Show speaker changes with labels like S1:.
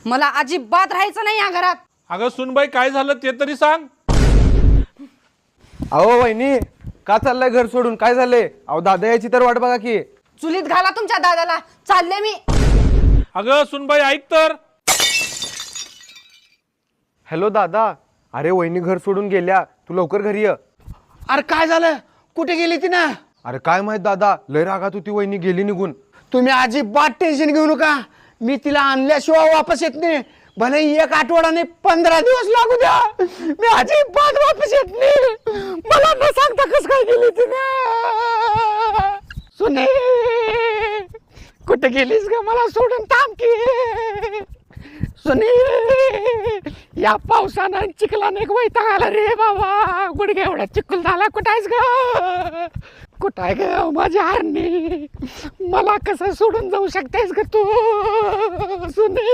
S1: मला अजिबात राहायचं नाही या घरात.
S2: अगं सुनबाई काय झालं ते तरी सांग.
S3: अहो वहिनी का चाललंय घर सोडून? काय झालंय? अहो दादा याची तर वाट बघा की.
S1: चुलीत घाला तुमच्या दादाला. चालले मी.
S2: अगं सुनबाई ऐक तर.
S3: हॅलो दादा, अरे वहिनी घर सोडून गेल्या, तू लवकर घरी ये.
S4: अरे काय झालं? कुठे गेली ती ना?
S3: अरे काय माहित दादा, लय रागात होती वहिनी, गेली निघून.
S4: तुम्ही अजिबात टेन्शन घेऊ नका. मी तिला आणल्याशिवाय वापस येत नाही. भले 1 आठवडा नाही 15 दिवस लागू द्या, मी अजिबात वापस येत नाही. मला न सांगता कस काय गेली तिने. सुने कुठे गेलीस ग? मला सोडून थांब की. सुने या पावसानं आणि चिखलाने एक वैताग आला रे बाबा. गुडघे एवढा चिखल झाला. कुठं आहेस ग? कुठं आहे ग माझी हरणी? मला कसं सोडून जाऊ शकतेस ग तू? सुने